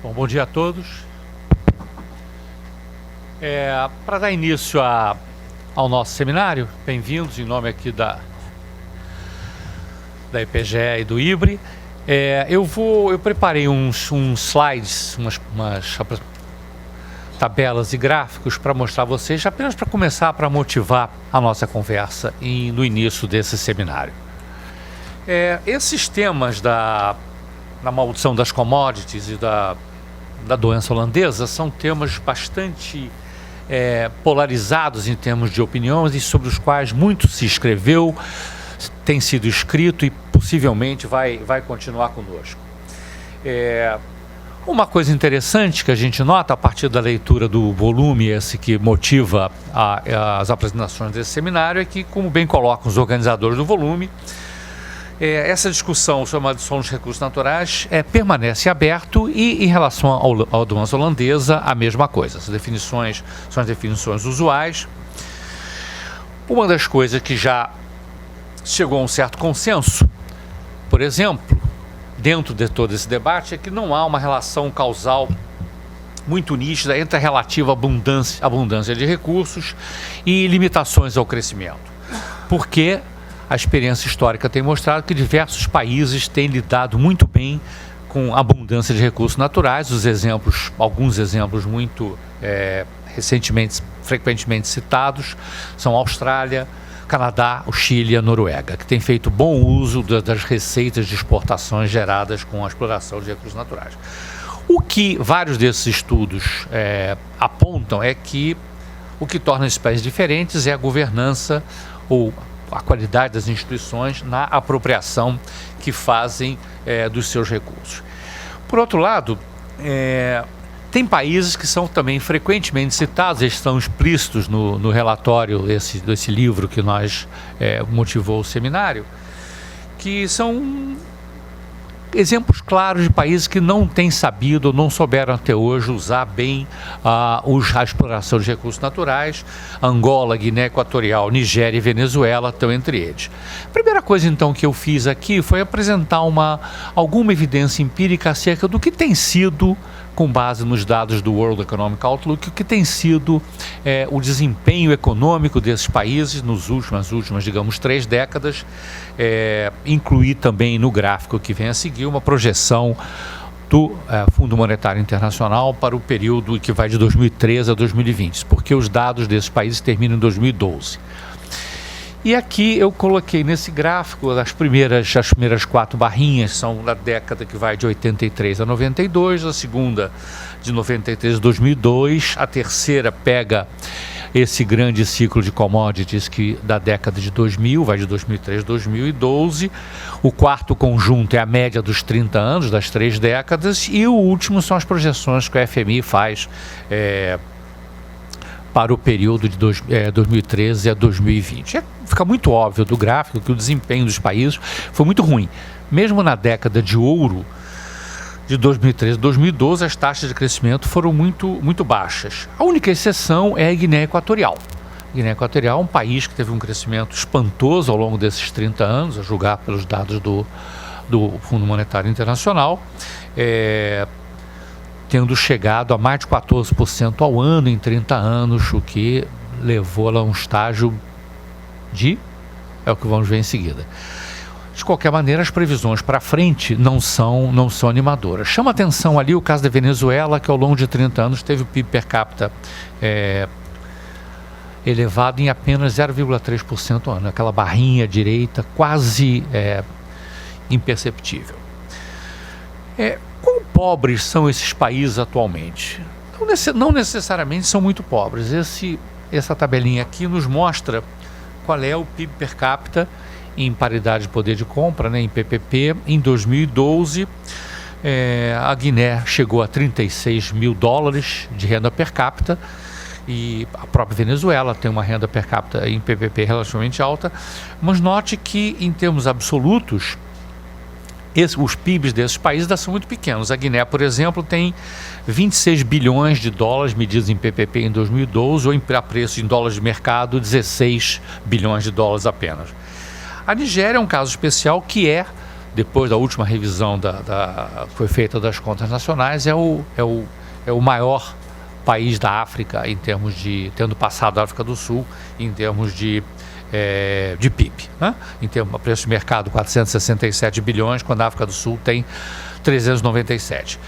Bom dia a todos. Para dar início ao nosso seminário, bem-vindos em nome aqui da IPGE e do IBRE. Eu preparei uns slides, umas tabelas e gráficos para mostrar a vocês, apenas para começar, para motivar a nossa conversa no início desse seminário. Esses temas da maldição das commodities e da doença holandesa são temas bastante polarizados em termos de opiniões e sobre os quais muito se escreveu, tem sido escrito e possivelmente vai continuar conosco. Uma coisa interessante que a gente nota a partir da leitura do volume, esse que motiva as apresentações desse seminário, é que, como bem colocam os organizadores do volume, essa discussão sobre a maldição dos recursos naturais permanece aberto e, em relação à doença holandesa, a mesma coisa. As definições são as definições usuais. Uma das coisas que já chegou a um certo consenso, por exemplo, dentro de todo esse debate, é que não há uma relação causal muito nítida entre a relativa abundância de recursos e limitações ao crescimento. Porque a experiência histórica tem mostrado que diversos países têm lidado muito bem com a abundância de recursos naturais. Alguns exemplos muito frequentemente citados são a Austrália, Canadá, o Chile e a Noruega, que têm feito bom uso das receitas de exportações geradas com a exploração de recursos naturais. O que vários desses estudos apontam é que o que torna esses países diferentes é a governança ou a qualidade das instituições na apropriação que fazem dos seus recursos. Por outro lado, tem países que são também frequentemente citados, eles estão explícitos no relatório desse livro que nós motivou o seminário, que são exemplos claros de países que não têm sabido ou não souberam até hoje usar bem a exploração de recursos naturais. Angola, Guiné Equatorial, Nigéria e Venezuela estão entre eles. A primeira coisa então que eu fiz aqui foi apresentar alguma evidência empírica acerca do que tem sido, com base nos dados do World Economic Outlook, o que tem sido o desempenho econômico desses países nas últimas, digamos, 3 décadas. Incluir também no gráfico que vem a seguir uma projeção do Fundo Monetário Internacional para o período que vai de 2013 a 2020, porque os dados desses países terminam em 2012. E aqui eu coloquei nesse gráfico as primeiras 4 barrinhas são da década que vai de 83 a 92, a segunda de 93 a 2002, a terceira pega esse grande ciclo de commodities da década de 2000, vai de 2003 a 2012, o quarto conjunto é a média dos 30 anos, das 3 décadas, e o último são as projeções que o FMI faz para o período de 2013 a 2020. Fica muito óbvio do gráfico que o desempenho dos países foi muito ruim. Mesmo na década de ouro, de 2013 a 2012, as taxas de crescimento foram muito baixas. A única exceção é a Guiné Equatorial. A Guiné Equatorial é um país que teve um crescimento espantoso ao longo desses 30 anos, a julgar pelos dados do Fundo Monetário Internacional, tendo chegado a mais de 14% ao ano em 30 anos, o que levou-la a um estágio é o que vamos ver em seguida. De qualquer maneira, as previsões para frente não são animadoras. Chama atenção ali o caso da Venezuela, que ao longo de 30 anos teve o PIB per capita elevado em apenas 0,3% ao ano, aquela barrinha direita quase imperceptível. Quão pobres são esses países atualmente? Não necessariamente são muito pobres. Essa tabelinha aqui nos mostra qual é o PIB per capita em paridade de poder de compra, em PPP. Em 2012, a Guiné chegou a 36 mil dólares de renda per capita, e a própria Venezuela tem uma renda per capita em PPP relativamente alta, mas note que, em termos absolutos, os PIBs desses países ainda são muito pequenos. A Guiné, por exemplo, tem 26 bilhões de dólares medidos em PPP em 2012, ou a preço em dólares de mercado, 16 bilhões de dólares apenas. A Nigéria é um caso especial que depois da última revisão que foi feita das contas nacionais, é o maior país da África, em termos de, tendo passado a África do Sul, em termos de PIB, né? Em termos de preço de mercado, 467 bilhões, quando a África do Sul tem 397.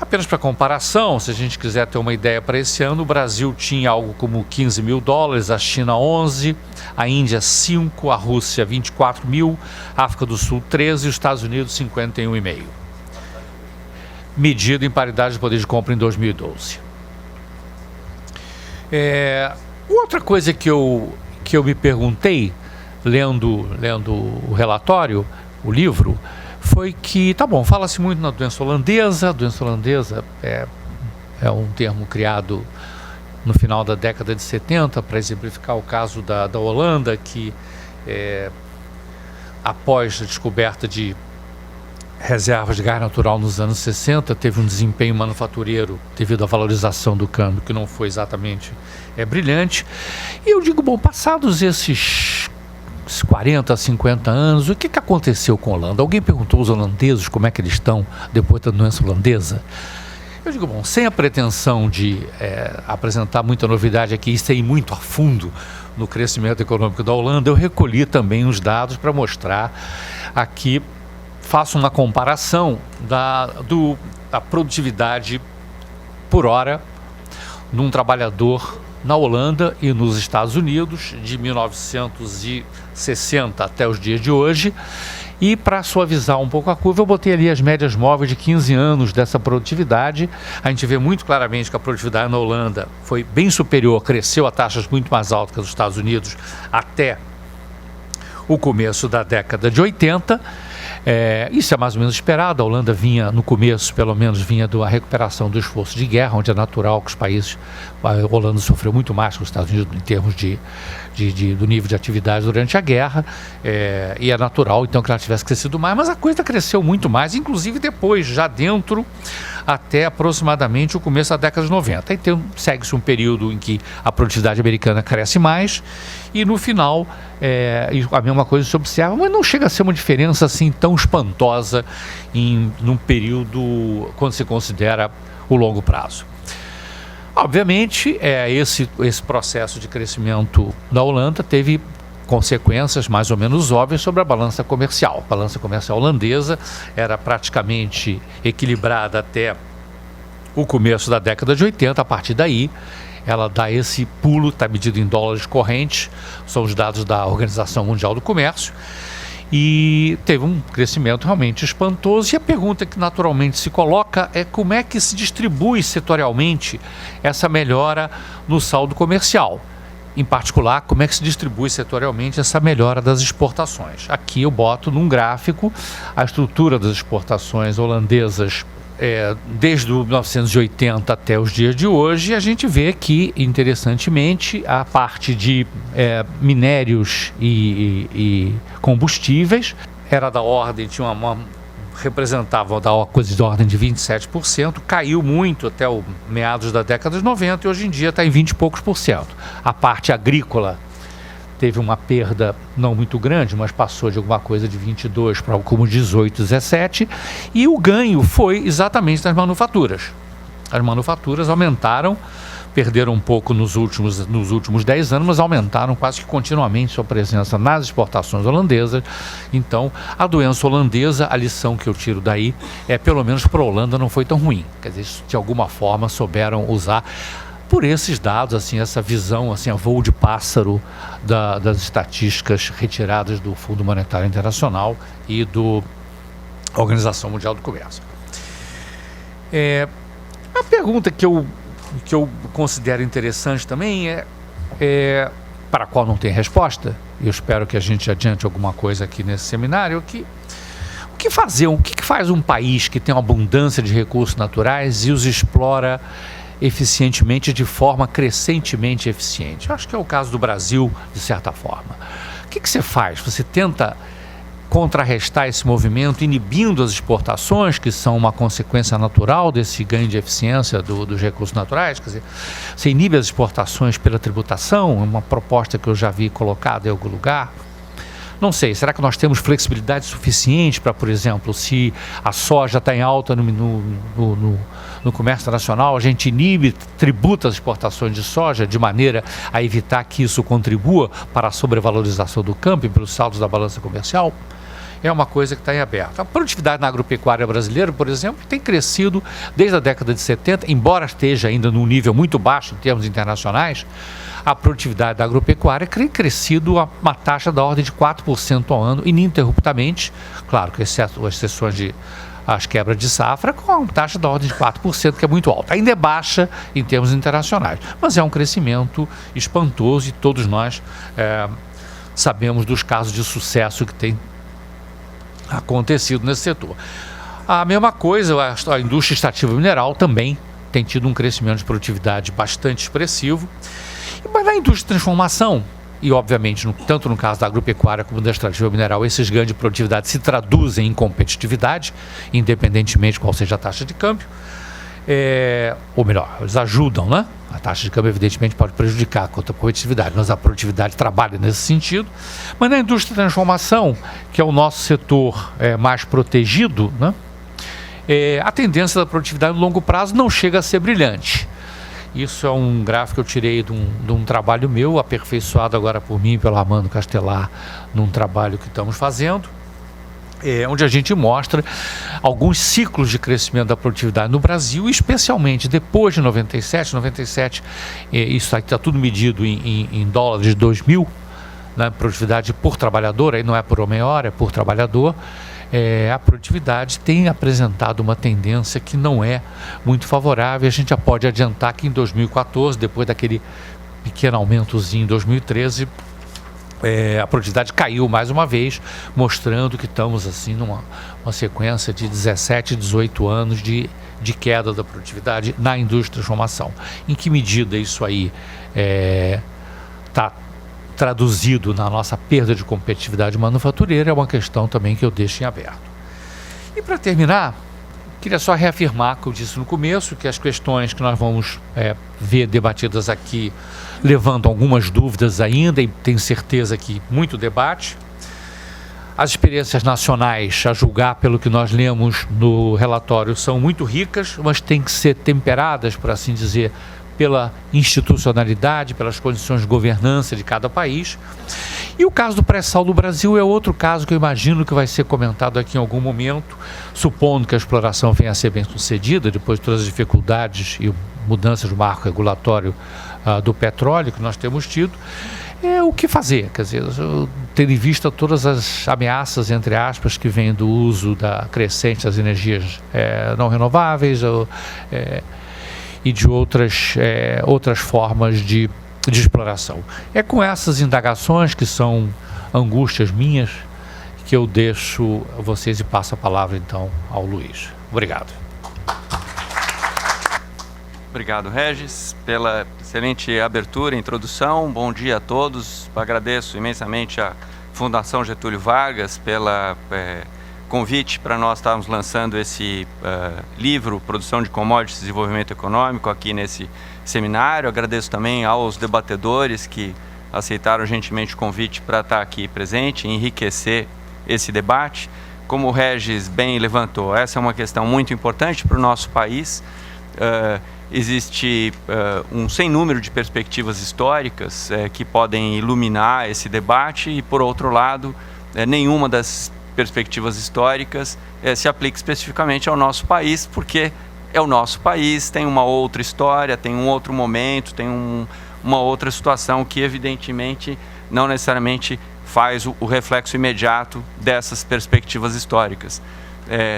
Apenas para comparação, se a gente quiser ter uma ideia para esse ano, o Brasil tinha algo como 15 mil dólares, a China 11, a Índia 5, a Rússia 24 mil, a África do Sul 13 e os Estados Unidos 51,5. Medido em paridade de poder de compra em 2012. Outra coisa que eu me perguntei, lendo o relatório, o livro, foi que, tá bom, fala-se muito na doença holandesa. A doença holandesa é um termo criado no final da década de 70 para exemplificar o caso da Holanda, que após a descoberta de reservas de gás natural nos anos 60, teve um desempenho manufatureiro devido à valorização do câmbio que não foi exatamente brilhante. E eu digo, bom, passados esses 40, 50 anos, o que aconteceu com a Holanda? Alguém perguntou aos holandeses como é que eles estão depois da doença holandesa? Eu digo, bom, sem a pretensão de apresentar muita novidade aqui e sem ir muito a fundo no crescimento econômico da Holanda, eu recolhi também os dados para mostrar aqui, faço uma comparação da produtividade por hora de um trabalhador na Holanda e nos Estados Unidos, de 1960 até os dias de hoje. E para suavizar um pouco a curva, eu botei ali as médias móveis de 15 anos dessa produtividade. A gente vê muito claramente que a produtividade na Holanda foi bem superior, cresceu a taxas muito mais altas que os Estados Unidos até o começo da década de 80. Isso é mais ou menos esperado. A Holanda vinha, no começo, pelo menos, vinha da recuperação do esforço de guerra, onde é natural que os países... A Holanda sofreu muito mais que os Estados Unidos em termos do nível de atividade durante a guerra, e é natural, então, que ela tivesse crescido mais, mas a coisa cresceu muito mais, inclusive depois, já dentro, até aproximadamente o começo da década de 90. Então, segue-se um período em que a produtividade americana cresce mais, e no final, a mesma coisa se observa, mas não chega a ser uma diferença assim tão espantosa num período quando se considera o longo prazo. Obviamente, esse processo de crescimento da Holanda teve consequências mais ou menos óbvias sobre a balança comercial. A balança comercial holandesa era praticamente equilibrada até o começo da década de 80. A partir daí, ela dá esse pulo, está medido em dólares correntes, são os dados da Organização Mundial do Comércio, e teve um crescimento realmente espantoso. E a pergunta que naturalmente se coloca é como é que se distribui setorialmente essa melhora no saldo comercial. Em particular, como é que se distribui setorialmente essa melhora das exportações. Aqui eu boto num gráfico a estrutura das exportações holandesas desde 1980 até os dias de hoje. E a gente vê que, interessantemente, a parte de minérios e combustíveis era da ordem, representava coisa de ordem de 27%, caiu muito até o meados da década de 90 e hoje em dia está em 20 e poucos por cento. A parte agrícola teve uma perda não muito grande, mas passou de alguma coisa de 22 para como 18, 17, e o ganho foi exatamente das manufaturas. As manufaturas aumentaram, perderam um pouco nos últimos 10 anos, mas aumentaram quase que continuamente sua presença nas exportações holandesas. Então, a doença holandesa, a lição que eu tiro daí pelo menos para a Holanda, não foi tão ruim. Quer dizer, de alguma forma souberam usar, por esses dados, assim, essa visão, assim, a voo de pássaro das estatísticas retiradas do Fundo Monetário Internacional e da Organização Mundial do Comércio. A pergunta que eu considero interessante também para a qual não tem resposta, e eu espero que a gente adiante alguma coisa aqui nesse seminário, o que faz um país que tem uma abundância de recursos naturais e os explora eficientemente, de forma crescentemente eficiente? Eu acho que é o caso do Brasil, de certa forma. O que você faz? Você tenta contrarrestar esse movimento, inibindo as exportações, que são uma consequência natural desse ganho de eficiência dos recursos naturais. Quer dizer, você inibe as exportações pela tributação, é uma proposta que eu já vi colocada em algum lugar. Não sei, será que nós temos flexibilidade suficiente para, por exemplo, se a soja está em alta no comércio nacional, a gente tributa as exportações de soja de maneira a evitar que isso contribua para a sobrevalorização do câmbio pelos saldos da balança comercial? É uma coisa que está em aberto. A produtividade na agropecuária brasileira, por exemplo, tem crescido desde a década de 70, embora esteja ainda num nível muito baixo em termos internacionais. A produtividade da agropecuária tem crescido a uma taxa da ordem de 4% ao ano, ininterruptamente, claro, com exceções de as quebras de safra, com uma taxa da ordem de 4%, que é muito alta. Ainda é baixa em termos internacionais, mas é um crescimento espantoso e todos nós sabemos dos casos de sucesso que tem acontecido nesse setor. A mesma coisa, a indústria extrativa mineral também tem tido um crescimento de produtividade bastante expressivo. Mas na indústria de transformação, e obviamente tanto no caso da agropecuária como da extrativa mineral, esses ganhos de produtividade se traduzem em competitividade, independentemente qual seja a taxa de câmbio. Ou melhor, eles ajudam, né? A taxa de câmbio evidentemente pode prejudicar a competitividade, mas a produtividade trabalha nesse sentido. Mas na indústria de transformação, que é o nosso setor mais protegido, né? A tendência da produtividade no longo prazo não chega a ser brilhante. Isso é um gráfico que eu tirei de um trabalho meu, aperfeiçoado agora por mim e pelo Armando Castelar, num trabalho que estamos fazendo, onde a gente mostra alguns ciclos de crescimento da produtividade no Brasil, especialmente depois de 97, isso aqui está tudo medido em dólares de 2000, né, produtividade por trabalhador, aí não é por homem-hora, é por trabalhador. A produtividade tem apresentado uma tendência que não é muito favorável. A gente já pode adiantar que em 2014, depois daquele pequeno aumentozinho em 2013, a produtividade caiu mais uma vez, mostrando que estamos assim numa sequência de 17, 18 anos de queda da produtividade na indústria de transformação. Em que medida isso aí está traduzido na nossa perda de competitividade manufatureira é uma questão também que eu deixo em aberto. E para terminar, queria só reafirmar que eu disse no começo, que as questões que nós vamos ver debatidas aqui levantam algumas dúvidas ainda, e tenho certeza que muito debate. As experiências nacionais, a julgar pelo que nós lemos no relatório, são muito ricas, mas têm que ser temperadas, por assim dizer, pela institucionalidade, pelas condições de governança de cada país. E o caso do pré-sal do Brasil é outro caso que eu imagino que vai ser comentado aqui em algum momento, supondo que a exploração venha a ser bem sucedida, depois de todas as dificuldades e mudanças do marco regulatório do petróleo que nós temos tido. O que fazer? Quer dizer, tendo em vista todas as ameaças, entre aspas, que vêm do uso crescente das energias não renováveis, e de outras formas de exploração. É com essas indagações, que são angústias minhas, que eu deixo vocês e passo a palavra então ao Luiz. Obrigado. Obrigado, Regis, pela excelente abertura e introdução. Bom dia a todos. Agradeço imensamente à Fundação Getúlio Vargas pela convite para nós estarmos lançando esse livro, Produção de Commodities e Desenvolvimento Econômico, aqui nesse seminário. Agradeço também aos debatedores que aceitaram gentilmente o convite para estar aqui presente e enriquecer esse debate. Como o Regis bem levantou, essa é uma questão muito importante para o nosso país. Existe um sem número de perspectivas históricas que podem iluminar esse debate e, por outro lado, nenhuma das perspectivas históricas se aplica especificamente ao nosso país, porque é o nosso país, tem uma outra história, tem um outro momento, tem uma outra situação que evidentemente não necessariamente faz o reflexo imediato dessas perspectivas históricas.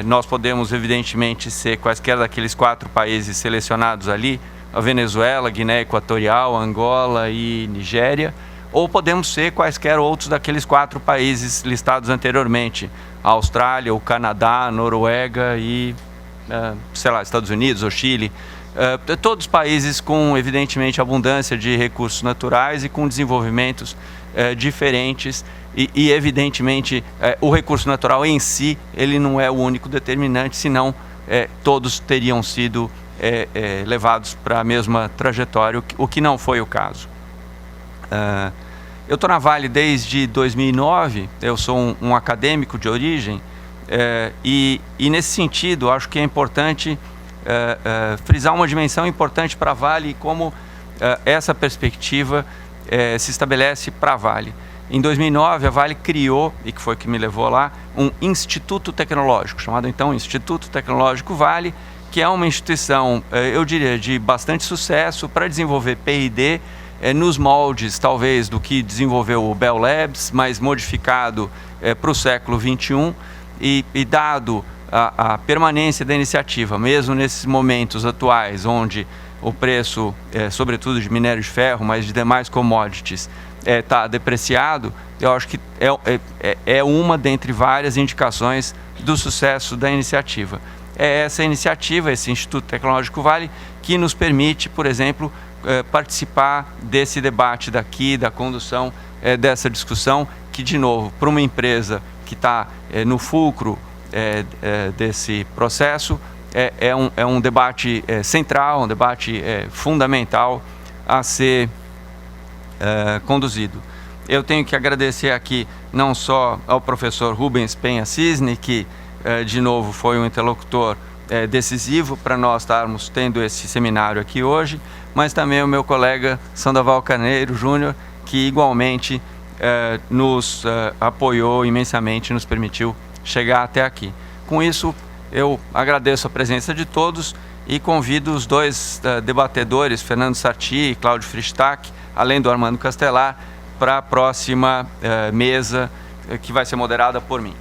Nós podemos evidentemente ser quaisquer daqueles 4 países selecionados ali, a Venezuela, Guiné Equatorial, Angola e Nigéria, ou podemos ser quaisquer outros daqueles 4 países listados anteriormente, a Austrália, o Canadá, a Noruega e, Estados Unidos ou Chile. Todos países com, evidentemente, abundância de recursos naturais e com desenvolvimentos diferentes e evidentemente, o recurso natural em si, ele não é o único determinante, senão todos teriam sido levados para a mesma trajetória, o que não foi o caso. Eu estou na Vale desde 2009, eu sou um acadêmico de origem, e nesse sentido, acho que é importante frisar uma dimensão importante para a Vale e como essa perspectiva se estabelece para a Vale. Em 2009, a Vale criou, e que foi que me levou lá, um Instituto Tecnológico, chamado então Instituto Tecnológico Vale, que é uma instituição, eu diria, de bastante sucesso para desenvolver P&D nos moldes, talvez, do que desenvolveu o Bell Labs, mas modificado para o século XXI, e dado a permanência da iniciativa, mesmo nesses momentos atuais, onde o preço, sobretudo de minério de ferro, mas de demais commodities, está depreciado, eu acho que é uma dentre várias indicações do sucesso da iniciativa. É essa iniciativa, esse Instituto Tecnológico Vale, que nos permite, por exemplo, participar desse debate daqui, da condução dessa discussão, que, de novo, para uma empresa que está no fulcro desse processo, é um debate central, um debate fundamental a ser conduzido. Eu tenho que agradecer aqui não só ao professor Rubens Penha Cisne, que de novo foi um interlocutor decisivo para nós estarmos tendo esse seminário aqui hoje, mas também ao meu colega Sandoval Carneiro Júnior, que igualmente nos apoiou imensamente, nos permitiu chegar até aqui. Com isso, eu agradeço a presença de todos e convido os dois debatedores, Fernando Sarti e Cláudio Fristac, além do Armando Castelar, para a próxima mesa que vai ser moderada por mim.